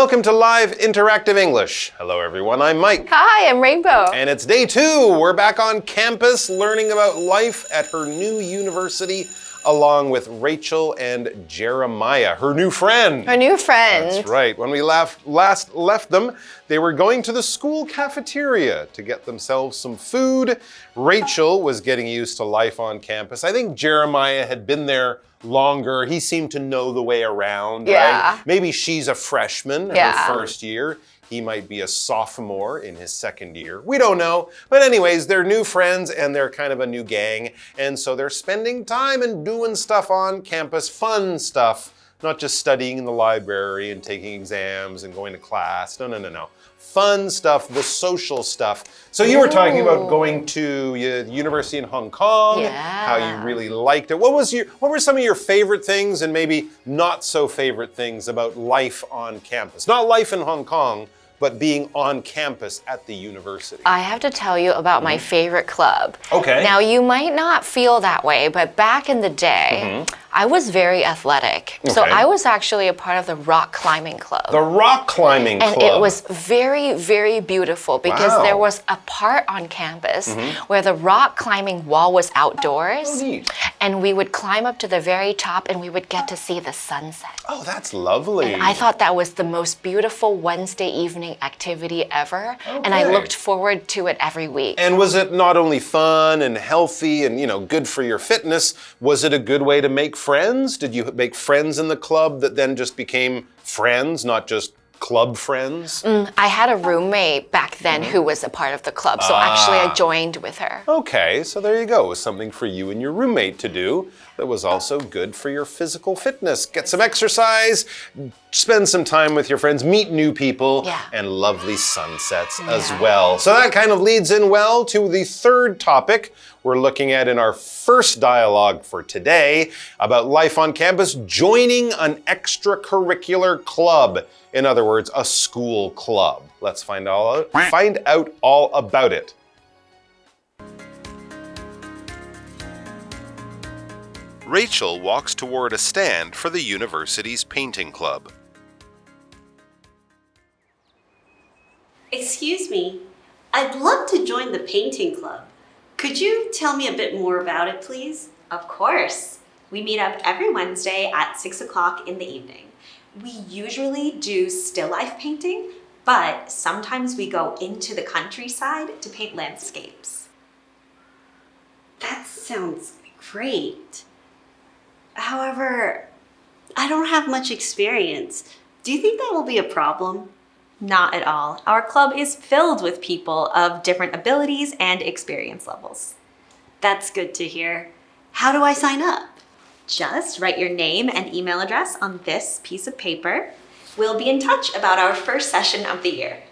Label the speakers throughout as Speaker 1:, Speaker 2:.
Speaker 1: Welcome to Live Interactive English. Hello everyone, I'm Mike.
Speaker 2: Hi, I'm Rainbow.
Speaker 1: And it's day 2. We're back on campus learning about life at her new university along with Rachel and Jeremiah, her new friend.
Speaker 2: Her new friend.
Speaker 1: That's right. When we last left them, they were going to the school cafeteria to get themselves some food. Rachel was getting used to life on campus. I think Jeremiah had been there longer. He seemed to know the way around, right? Maybe she's a freshman in her first year. He might be a sophomore in his second year. We don't know. But anyways, they're new friends and they're kind of a new gang. And so they're spending time and doing stuff on campus, fun stuff, not just studying in the library and taking exams and going to class. No. Fun stuff, the social stuff. So you were talking about going to the university in Hong Kong, how you really liked it. What were some of your favorite things and maybe not so favorite things about life on campus? Not life in Hong Kong, but being on campus at the university.
Speaker 2: I have to tell you about my favorite club.
Speaker 1: Okay.
Speaker 2: Now, you might not feel that way, but back in the day, I was very athletic. So I was actually a part of the rock climbing club.
Speaker 1: The rock climbing club.
Speaker 2: And it was very, very beautiful because there was a part on campus where the rock climbing wall was outdoors.
Speaker 1: Oh, neat.
Speaker 2: And we would climb up to the very top and we would get to see the sunset.
Speaker 1: Oh, that's lovely.
Speaker 2: And I thought that was the most beautiful Wednesday evening activity ever. And I looked forward to it every week.
Speaker 1: And was it not only fun and healthy and, good for your fitness, was it a good way to make friends? Did you make friends in the club that then just became friends, not just club friends?
Speaker 2: I had a roommate back then who was a part of the club, so actually I joined with her.
Speaker 1: Okay, so there you go. It was something for you and your roommate to do that was also good for your physical fitness. Get some exercise, spend some time with your friends, meet new people, and lovely sunsets as well. So that kind of leads in well to the third topic we're looking at in our first dialogue for today about life on campus, joining an extracurricular club. In other words, a school club. Let's find out all about it. Rachel walks toward a stand for the university's painting club.
Speaker 3: Excuse me, I'd love to join the painting club. Could you tell me a bit more about it, please? Of course. We meet up every Wednesday at 6 o'clock in the evening. We usually do still life painting, but sometimes we go into the countryside to paint landscapes. That sounds great. However, I don't have much experience. Do you think that will be a problem? Not at all. Our club is filled with people of different abilities and experience levels. That's good to hear. How do I sign up? Just write your name and email address on this piece of paper. We'll be in touch about our first session of the year.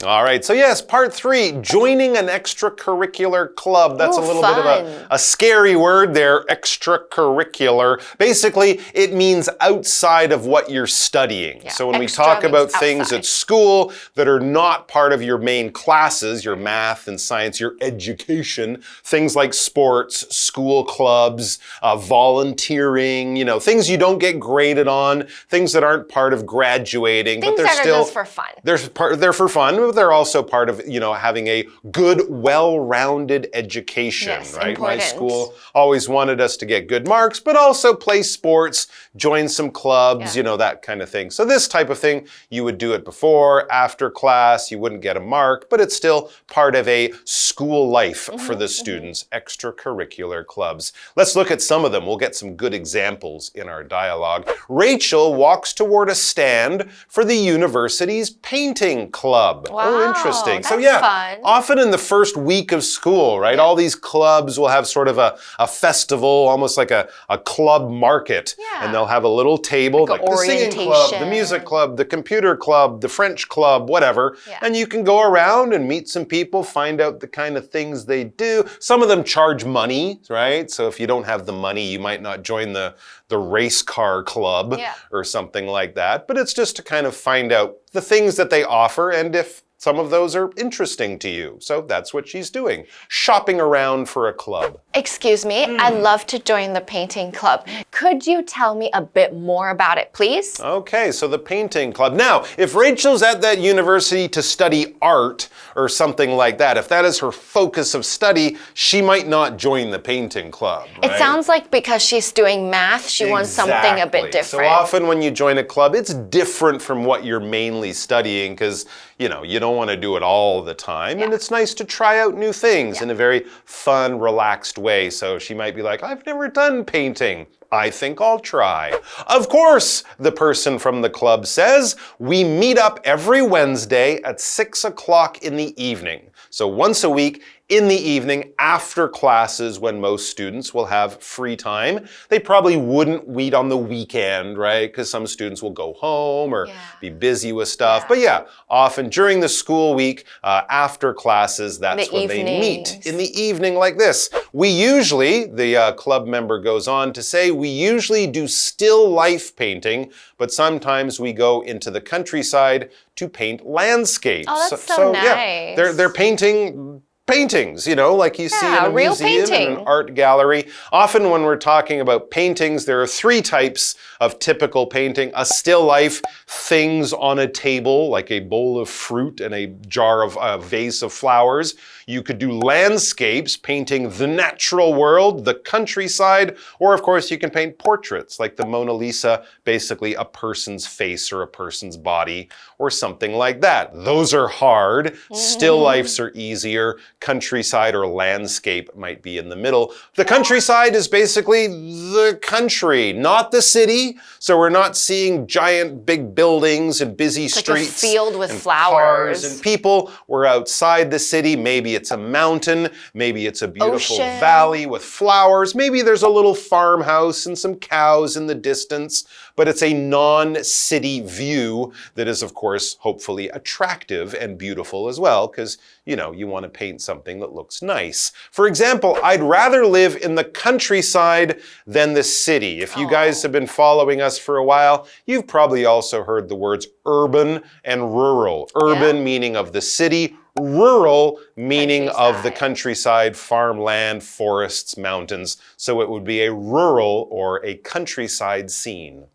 Speaker 1: All right, so yes, part 3, joining an extracurricular club. That's a little bit of a scary word there, extracurricular. Basically, it means outside of what you're studying. So when we talk about things at school that are not part of your main classes, your math and science, your education, things like sports, school clubs, volunteering, things you don't get graded on, things that aren't part of graduating,
Speaker 2: but they're still just for fun.
Speaker 1: They're for fun, but they're also part of, having a good, well-rounded education, right?
Speaker 2: Important.
Speaker 1: My school always wanted us to get good marks, but also play sports, join some clubs, that kind of thing. So this type of thing, you would do it before, after class, you wouldn't get a mark, but it's still part of a school life for the students, extracurricular clubs. Let's look at some of them. We'll get some good examples in our dialogue. Rachel walks toward a stand for the university's painting club.
Speaker 2: Wow,
Speaker 1: oh, interesting. So
Speaker 2: fun.
Speaker 1: Often in the first week of school, right, all these clubs will have sort of a festival, almost like a club market. And they'll have a little table, like the singing club, the music club, the computer club, the French club, whatever. And you can go around and meet some people, find out the kind of things they do. Some of them charge money, right? So if you don't have the money, you might not join the race car club or something like that. But it's just to kind of find out the things that they offer, and if some of those are interesting to you. So that's what she's doing, shopping around for a club.
Speaker 2: Excuse me, I'd love to join the painting club. Could you tell me a bit more about it, please?
Speaker 1: Okay, so the painting club. Now, if Rachel's at that university to study art or something like that, if that is her focus of study, she might not join the painting club, right?
Speaker 2: It sounds like because she's doing math, she wants something a bit different.
Speaker 1: So often when you join a club, it's different from what you're mainly studying because, you know, you don't want to do it all the time. And it's nice to try out new things in a very fun, relaxed way. So she might be like, I've never done painting. I think I'll try. Of course, the person from the club says, we meet up every Wednesday at 6 o'clock in the evening. So once a week, in the evening after classes when most students will have free time. They probably wouldn't meet on the weekend, right? Because some students will go home or be busy with stuff. But yeah, often during the school week, after classes, that's when they meet. In the evening like this. We usually, the club member goes on to say, we usually do still life painting, but sometimes we go into the countryside to paint landscapes.
Speaker 2: Oh, that's so nice.
Speaker 1: Yeah, they're painting paintings, you know, like you see in a museum and an art gallery. Often when we're talking about paintings, there are three types of typical painting. A still life, things on a table, like a bowl of fruit and a jar of a vase of flowers. You could do landscapes, painting the natural world, the countryside, or of course you can paint portraits like the Mona Lisa, basically a person's face or a person's body or something like that. Those are hard. Still lifes are easier. Countryside or landscape might be in the middle. The countryside is basically the country, not the city. So we're not seeing giant big buildings and busy streets.
Speaker 2: Like a field with
Speaker 1: and
Speaker 2: flowers.
Speaker 1: Cars and people. We're outside the city. Maybe it's a mountain. Maybe it's a beautiful valley with flowers. Maybe there's a little farmhouse and some cows in the distance. But it's a non-city view that is, of course, hopefully attractive and beautiful as well, because, you know, you want to paint something that looks nice. For example, I'd rather live in the countryside than the city. If you guys have been following us for a while, you've probably also heard the words urban and rural. Urban meaning of the city, rural meaning of the countryside, farmland, forests, mountains. So it would be a rural or a countryside scene.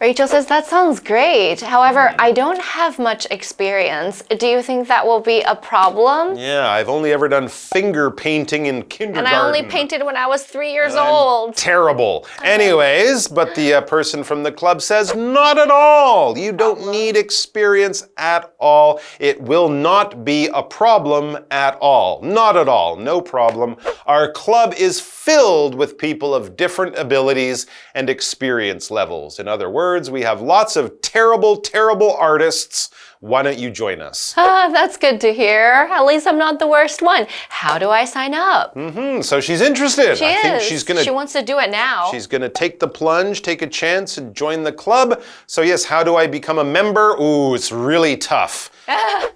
Speaker 2: Rachel says, that sounds great. However, I don't have much experience. Do you think that will be a problem?
Speaker 1: Yeah, I've only ever done finger painting in kindergarten.
Speaker 2: And I only painted when I was 3 years old.
Speaker 1: Terrible. Anyways, but the person from the club says, not at all. You don't need experience at all. It will not be a problem at all. Not at all. No problem. Our club is filled with people of different abilities and experience levels. In other words, we have lots of terrible, terrible artists. Why don't you join us?
Speaker 2: That's good to hear. At least I'm not the worst one. How do I sign up?
Speaker 1: So she's interested.
Speaker 2: She is. She wants to do it now.
Speaker 1: She's going to take the plunge, take a chance, and join the club. So yes, how do I become a member? Ooh, it's really tough.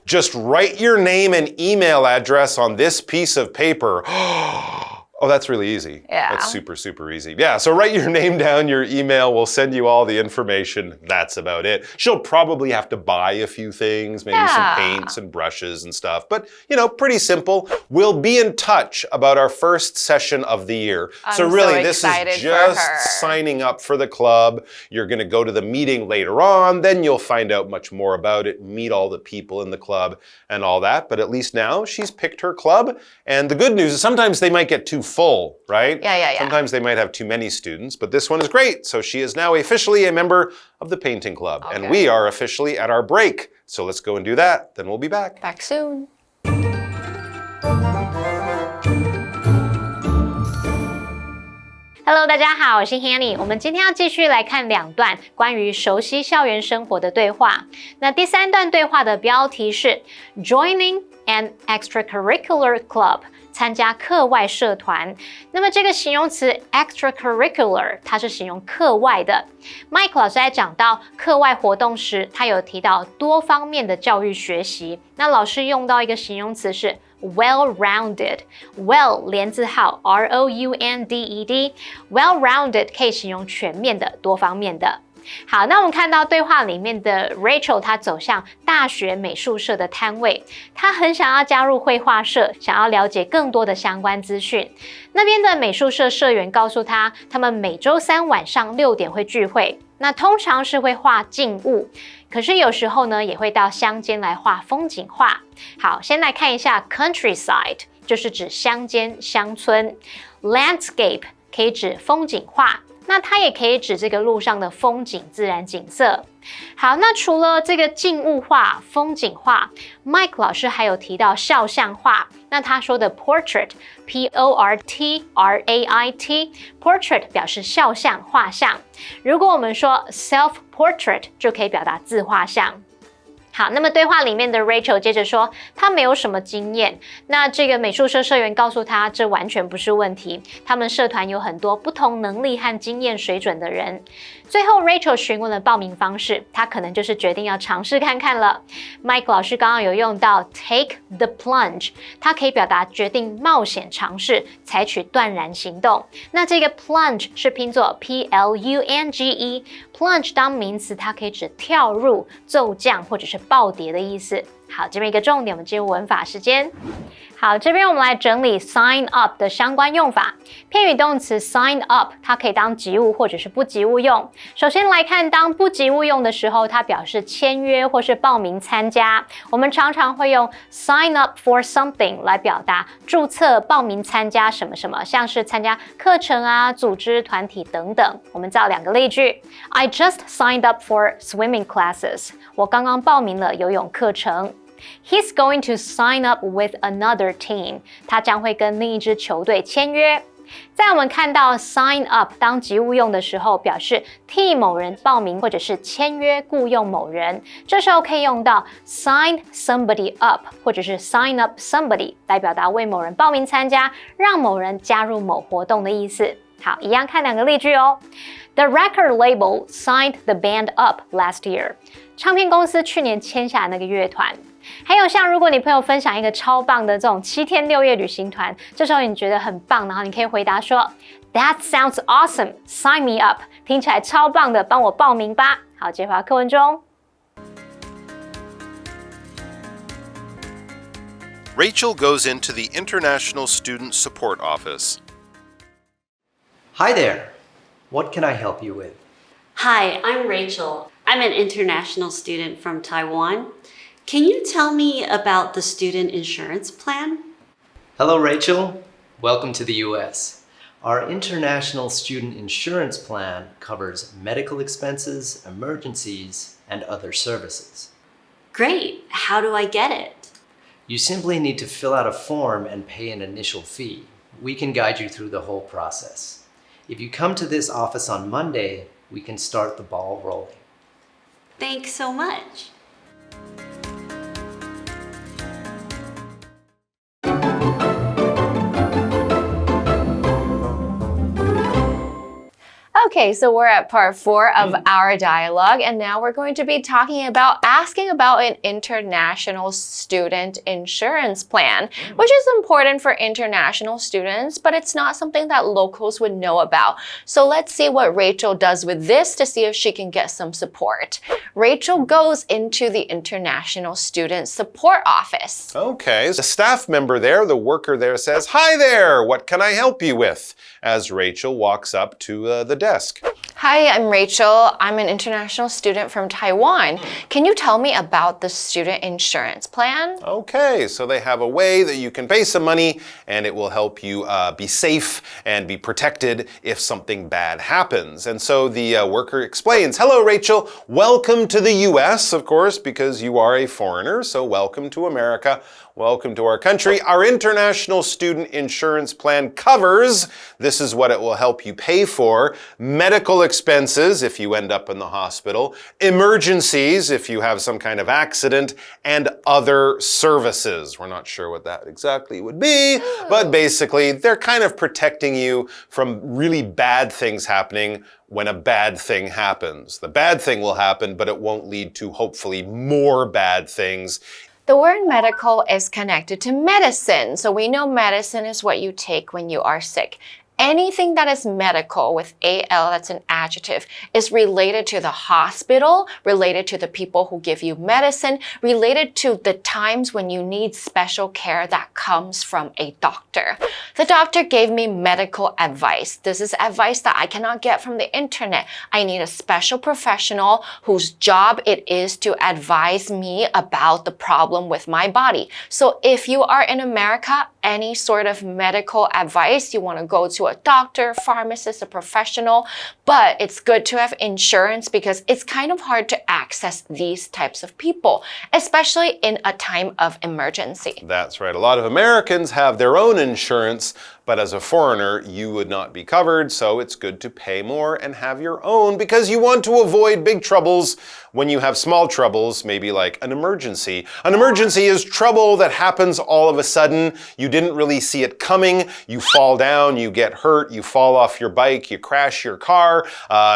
Speaker 1: Just write your name and email address on this piece of paper. Oh, that's really easy.
Speaker 2: Yeah.
Speaker 1: That's super, super easy. Yeah, so write your name down, your email, we'll send you all the information. That's about it. She'll probably have to buy a few things, maybe some paints and brushes and stuff. But, you know, pretty simple. We'll be in touch about our first session of the year. So really, this is just signing up for the club. You're going to go to the meeting later on. Then you'll find out much more about it, meet all the people in the club and all that. But at least now she's picked her club. And the good news is sometimes they might get too full, right?
Speaker 2: Yeah.
Speaker 1: Sometimes they might have too many students, but this one is great. So she is now officially a member of the painting club. Okay. And we are officially at our break. So let's go and do that. Then we'll be back.
Speaker 2: Back soon.
Speaker 4: Hello， 大家好，我是 Hanny。我们今天要继续来看2段关于熟悉校园生活的对话。那第3段对话的标题是 Joining an extracurricular club， 参加课外社团。那么这个形容词 extracurricular， 它是形容课外的。Mike 老师在讲到课外活动时，他有提到多方面的教育学习。那老师用到一个形容词是well-rounded. Well 连字号 R-O-U-N-D-E-D. Well-rounded 可以形容全面的、多方面的。好，那我们看到对话里面的 Rachel， 她走向大学美术社的摊位，她很想要加入绘画社，想要了解更多的相关资讯。那边的美术社社员告诉她，他们每周三晚上6点会聚会，那通常是会画静物，可是有时候呢，也会到乡间来画风景画。好，先来看一下 countryside， 就是指乡间、乡村。landscape 可以指风景画，那它也可以指这个路上的风景、自然景色。好，那除了这个静物画、风景画 ，Mike 老师还有提到肖像画。那他说的 portrait，P-O-R-T-R-A-I-T，portrait 表示肖像、画像。如果我们说 self-portrait， 就可以表达自画像。好，那么对话里面的 Rachel 接着说，她没有什么经验。那这个美术社社员告诉她，这完全不是问题。他们社团有很多不同能力和经验水准的人。最后 Rachel 询问了报名方式，她可能就是决定要尝试看看了。Mike 老师刚刚有用到 take the plunge， 它可以表达决定冒险尝试，采取断然行动。那这个 plunge 是拼作 P-L-U-N-G-E，plunge 当名词，它可以指跳入、骤降或者是暴跌的意思。好，这边一个重点，我们进入文法时间。好，这边我们来整理 sign up 的相关用法。片语动词 sign up， 它可以当及物或者是不及物用。首先来看，当不及物用的时候，它表示签约或是报名参加。我们常常会用 sign up for something 来表达注册、报名参加什么什么，像是参加课程啊、组织、团体等等。我们造2个例句 ：I just signed up for swimming classes。我刚刚报名了游泳课程。He's going to sign up with another team. 他将会跟另一支球队签约。在我们看到 sign up 当及物用的时候，表示替某人报名或者是签约雇用某人。这时候可以用到 sign somebody up 或者是 sign up somebody 来表达为某人报名参加，让某人加入某活动的意思。好，一样看2个例句哦。The record label signed the band up last year. 唱片公司去年签下那个乐团。还有像如果你朋友分享一个超棒的这种7天6夜旅行团，这时候你觉得很棒，然后你可以回答说 That sounds awesome, sign me up. 听起来超棒的，帮我报名吧。好，接回到课文中。
Speaker 1: Rachel goes into the International Student Support Office.
Speaker 5: Hi there. What can I help you with?
Speaker 3: Hi, I'm Rachel. I'm an international student from Taiwan. Can you tell me about the student insurance plan?
Speaker 5: Hello, Rachel. Welcome to the U.S. Our international student insurance plan covers medical expenses, emergencies, and other services.
Speaker 3: Great. How do I get it?
Speaker 5: You simply need to fill out a form and pay an initial fee. We can guide you through the whole process. If you come to this office on Monday, we can start the ball rolling.
Speaker 3: Thanks so much.
Speaker 2: Okay, so we're at part 4 of our dialogue, and now we're going to be asking about an international student insurance plan, which is important for international students, but it's not something that locals would know about. So let's see what Rachel does with this to see if she can get some support. Rachel goes into the International Student Support Office.
Speaker 1: Okay, the staff member there, the worker there says, "Hi there, what can I help you with?" as Rachel walks up to the desk.
Speaker 2: Hi, I'm Rachel. I'm an international student from Taiwan. Can you tell me about the student insurance plan?
Speaker 1: Okay, so they have a way that you can pay some money and it will help you be safe and be protected if something bad happens. And so the worker explains, "Hello, Rachel. Welcome to the US, of course, because you are a foreigner. So welcome to America. Welcome to our country. Our international student insurance plan covers," this is what it will help you pay for, "medical expenses if you end up in the hospital, emergencies if you have some kind of accident, and other services." We're not sure what that exactly would be, but basically they're kind of protecting you from really bad things happening when a bad thing happens. The bad thing will happen, but it won't lead to hopefully more bad things.
Speaker 2: The word medical is connected to medicine. So we know medicine is what you take when you are sick. anything that is medical with AL, that's an adjective, is related to the hospital, related to the people who give you medicine, related to the times when you need special care that comes from a doctor. The doctor gave me medical advice. This is advice that I cannot get from the internet. I need a special professional whose job it is to advise me about the problem with my body. So if you are in America, any sort of medical advice, you want to go to a doctor, pharmacist, a professional, but it's good to have insurance because it's kind of hard to access these types of people, especially in a time of emergency.
Speaker 1: That's right. A lot of Americans have their own insurance, but as a foreigner, you would not be covered, so it's good to pay more and have your own because you want to avoid big troubles when you have small troubles, maybe like an emergency. An emergency is trouble that happens all of a sudden. You didn't really see it coming. You fall down, you get hurt, you fall off your bike, you crash your car,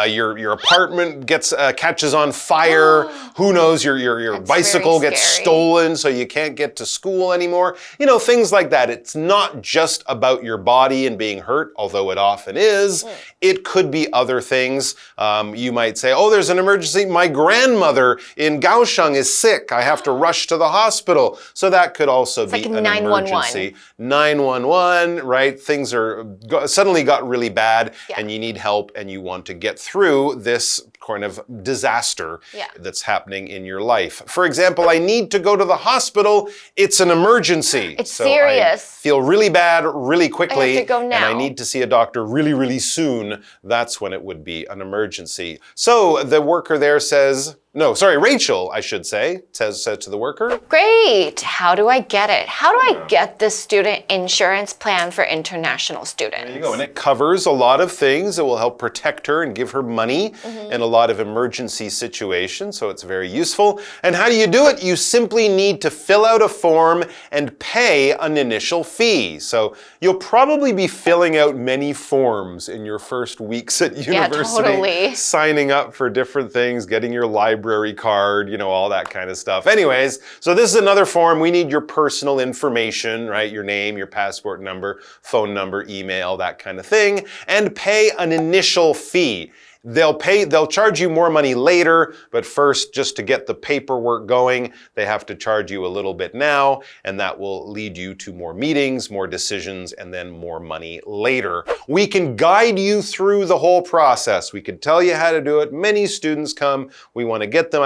Speaker 1: your apartment catches on fire. Who knows, your bicycle gets stolen so you can't get to school anymore. You know, things like that. It's not just about your body and being hurt, although it often is. It could be other things. You might say, oh, there's an emergency. My grandmother in Kaohsiung is sick. I have to rush to the hospital. So that could also be an emergency. 911, right? Things suddenly got really bad and you need help and you want to get through this kind of disaster that's happening in your life. For example, I need to go to the hospital. It's an emergency.
Speaker 2: It's serious.
Speaker 1: I feel really bad really quickly.
Speaker 2: I have to go now.
Speaker 1: And I need to see a doctor really, really soon. That's when it would be an emergency. So the worker there says, no, sorry, Rachel, I should say, says to the worker.
Speaker 2: Great. How do I get it? How do I get this student insurance plan for international students?
Speaker 1: There you go. And it covers a lot of things. It will help protect her and give her money in a lot of emergency situations. So it's very useful. And how do you do it? You simply need to fill out a form and pay an initial fee. So you'll probably be filling out many forms in your first weeks at university.
Speaker 2: Totally.
Speaker 1: Signing up for different things, getting your library card, you know, all that kind of stuff. Anyways, so this is another form. We need your personal information, right? Your name, your passport number, phone number, email, that kind of thing, and pay an initial fee. They'll charge you more money later, but first, just to get the paperwork going, they have to charge you a little bit now, and that will lead you to more meetings, more decisions, and then more money later. We can guide you through the whole process. We can tell you how to do it. Many students come. We want to get them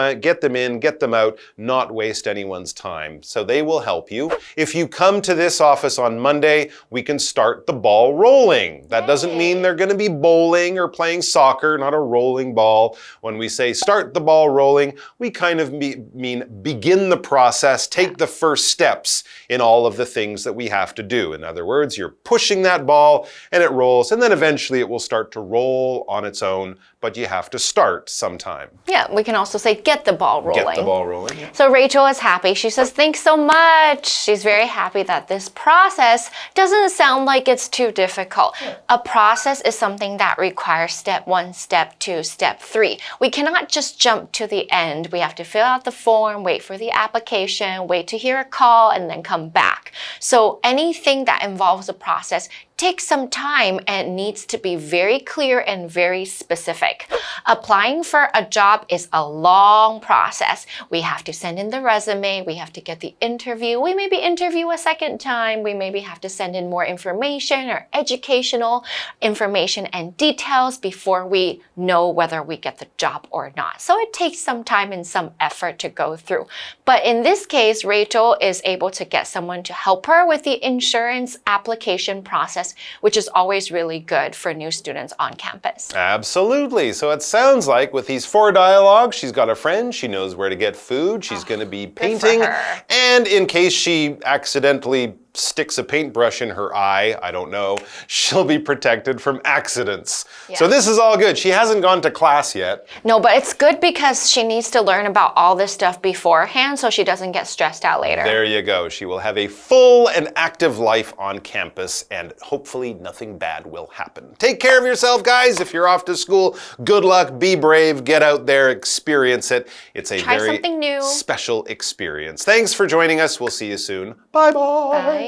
Speaker 1: in, get them out, not waste anyone's time. So they will help you. If you come to this office on Monday, we can start the ball rolling. That doesn't mean they're going to be bowling or playing soccer, not a rolling ball. When we say start the ball rolling, we kind of mean begin the process, take the first steps in all of the things that we have to do. In other words, you're pushing that ball and it rolls, and then eventually it will start to roll on its own, but you have to start sometime.
Speaker 2: Yeah, we can also say get the ball rolling.
Speaker 1: Get the ball rolling.
Speaker 2: So Rachel is happy. She says, thanks so much. She's very happy that this process doesn't sound like it's too difficult. A process is something that requires step 1, step 2, step 3. We cannot just jump to the end. We have to fill out the form, wait for the application, wait to hear a call, and then come back. So anything that involves a process takes some time and needs to be very clear and very specific. Applying for a job is a long process. We have to send in the resume, we have to get the interview, we maybe interview a second time, we maybe have to send in more information or educational information and details before we know whether we get the job or not. So it takes some time and some effort to go through. But in this case, Rachel is able to get someone to help her with the insurance application process, which is always really good for new students on campus.
Speaker 1: Absolutely. So it sounds like with these 4 dialogues, she's got a friend, she knows where to get food, she's going to be painting, and in case she accidentally sticks a paintbrush in her eye, I don't know, she'll be protected from accidents. Yeah. So this is all good. She hasn't gone to class yet.
Speaker 2: No, but it's good because she needs to learn about all this stuff beforehand so she doesn't get stressed out later.
Speaker 1: There you go. She will have a full and active life on campus, and hopefully nothing bad will happen. Take care of yourself, guys. If you're off to school, good luck, be brave, get out there, experience it. It's a very
Speaker 2: something new.
Speaker 1: Special experience. Thanks for joining us. We'll see you soon. Bye-bye.
Speaker 2: Bye.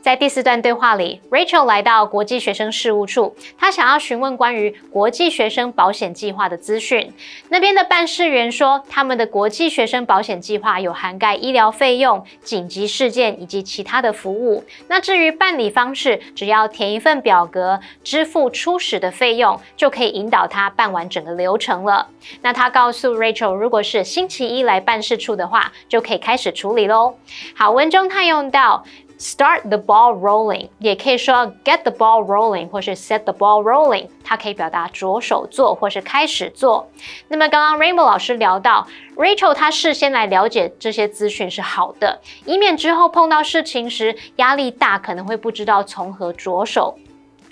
Speaker 4: 在第4段对话里 ，Rachel 来到国际学生事务处，她想要询问关于国际学生保险计划的资讯。那边的办事员说，他们的国际学生保险计划有涵盖医疗费用、紧急事件以及其他的服务。那至于办理方式，只要填一份表格，支付初始的费用，就可以引导他办完整个流程了。那他告诉 Rachel， 如果是星期一来办事处的话，就可以开始处理咯。好，文中他用到Start the ball rolling， 也可以说 get the ball rolling 或是 set the ball rolling， 它可以表达着手做或是开始做。那么刚刚 Rainbow 老师聊到 Rachel 她事先来了解这些资讯是好的，以免之后碰到事情时压力大，可能会不知道从何着手。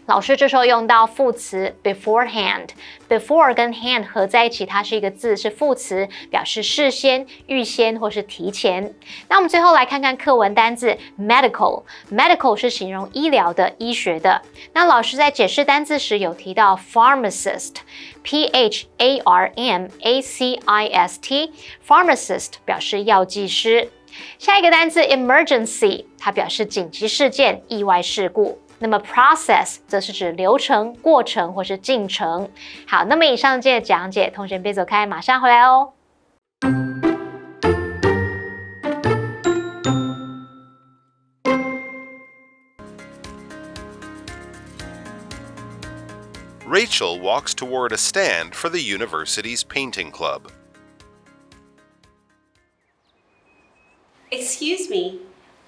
Speaker 4: 老师这时候用到副词 beforehand，before 跟 hand 合在一起，它是一个字，是副词，表示事先、预先或是提前。那我们最后来看看课文单字 medical 是形容医疗的、医学的。那老师在解释单字时有提到 pharmacist， pharmacist 表示药剂师。下一个单字 emergency， 它表示紧急事件、意外事故。那么 process 则是指流程、过程或是进程。好，那么以上这些讲解，同学别走开，马上回来哦。
Speaker 1: Rachel walks toward a stand for the university's painting club.
Speaker 3: Excuse me,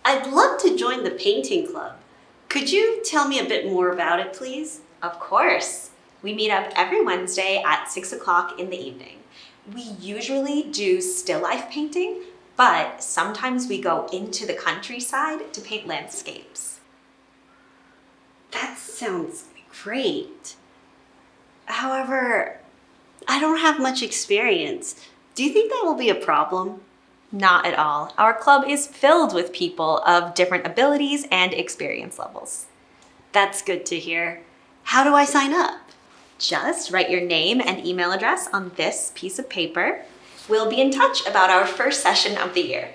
Speaker 3: I'd love to join the painting club. Could you tell me a bit more about it, please? Of course. We meet up every Wednesday at 6 o'clock in the evening. We usually do still life painting, but sometimes we go into the countryside to paint landscapes. That sounds great. However, I don't have much experience. Do you think that will be a problem? Not at all. Our club is filled with people of different abilities and experience levels. That's good to hear. How do I sign up? Just write your name and email address on this piece of paper. We'll be in touch about our first session of the year.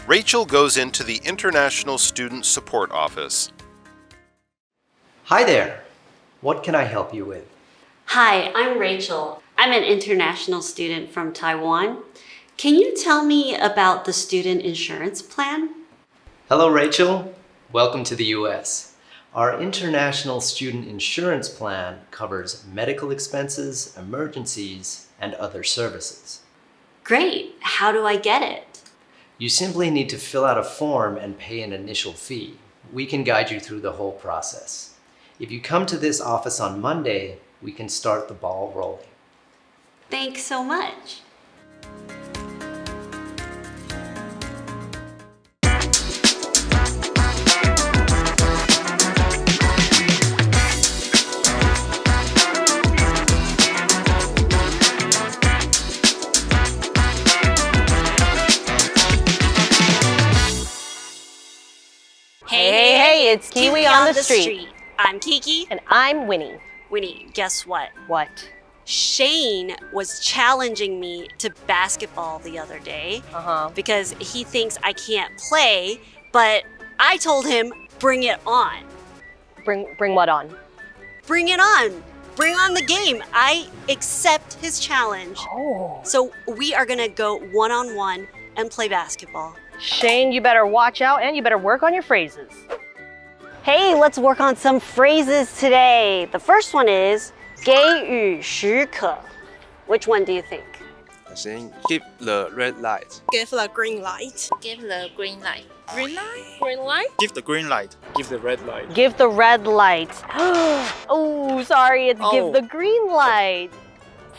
Speaker 1: Rachel goes into the International Student Support Office.
Speaker 5: Hi there. What can I help you with?
Speaker 3: Hi, I'm Rachel. I'm an international student from Taiwan. Can you tell me about the student insurance plan?
Speaker 5: Hello, Rachel. Welcome to the US. Our international student insurance plan covers medical expenses, emergencies, and other services.
Speaker 3: Great. How do I get it?
Speaker 5: You simply need to fill out a form and pay an initial fee. We can guide you through the whole process. If you come to this office on Monday, we can start the ball rolling.
Speaker 3: Thanks so much.
Speaker 6: Hey, it's KiWi on the street.
Speaker 3: I'm Kiki.
Speaker 6: And I'm Winnie.
Speaker 3: Winnie, guess what?
Speaker 6: What?
Speaker 3: Shane was challenging me to basketball the other day because he thinks I can't play, but I told him, bring it on.
Speaker 6: Bring what on?
Speaker 3: Bring it on. Bring on the game. I accept his challenge.
Speaker 6: Oh.
Speaker 3: So we are gonna go one-on-one and play basketball.
Speaker 6: Shane, you better watch out and you better work on your phrases.
Speaker 3: Hey, let's work on some phrases today. The first one is 给予许可. Which one do you think?
Speaker 7: I think give the red light.
Speaker 8: Give the green light.
Speaker 9: Give the green light.
Speaker 8: Green light? Green light?
Speaker 7: Give the green light. Give the red light.
Speaker 6: Give the red light. Oh, sorry, it's give the green light.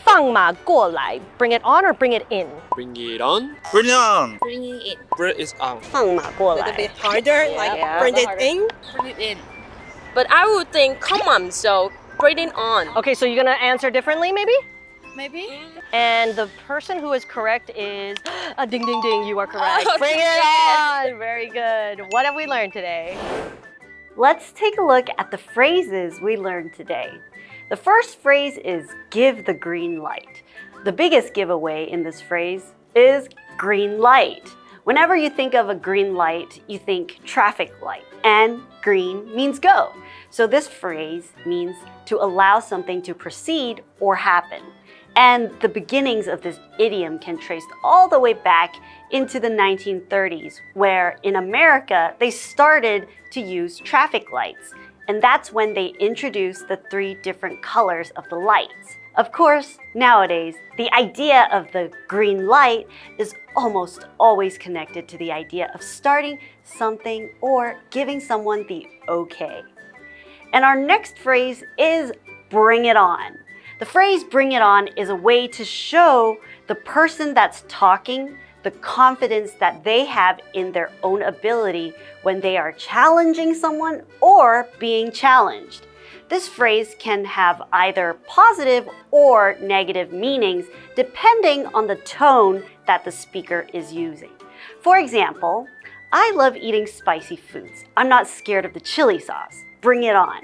Speaker 6: 放马过来. Bring it on or bring it in?
Speaker 7: Bring it on. Bring it on.
Speaker 9: Bring it in.
Speaker 7: Bring it on.
Speaker 3: 放马过来.
Speaker 8: A little bit harder, like
Speaker 6: Yeah.
Speaker 8: bring it in.
Speaker 9: Bring it in.
Speaker 8: But I would think, come on, so bring it on.
Speaker 6: Okay, so you're gonna answer differently maybe?
Speaker 9: Maybe?
Speaker 6: And the person who is correct is, ding, ding, ding, you are correct.
Speaker 8: Oh,
Speaker 6: Bring it
Speaker 8: yes.
Speaker 6: on. Very good. What have we learned today?
Speaker 3: Let's take a look at the phrases we learned today. The first phrase is give the green light. The biggest giveaway in this phrase is green light. Whenever you think of a green light, you think traffic light, and green means go. So this phrase means to allow something to proceed or happen. And the beginnings of this idiom can trace all the way back into the 1930s, where in America, they started to use traffic lights. And that's when they introduced the 3 different colors of the lights. Of course, nowadays, the idea of the green light is almost always connected to the idea of starting something or giving someone the okay. And our next phrase is bring it on. The phrase bring it on is a way to show the person that's talking the confidence that they have in their own ability when they are challenging someone or being challenged. This phrase can have either positive or negative meanings depending on the tone that the speaker is using. For example, I love eating spicy foods. I'm not scared of the chili sauce. Bring it on.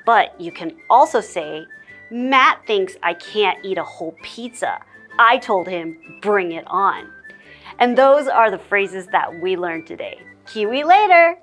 Speaker 3: But you can also say, Matt thinks I can't eat a whole pizza. I told him, bring it on. And those are the phrases that we learned today. Kiwi later!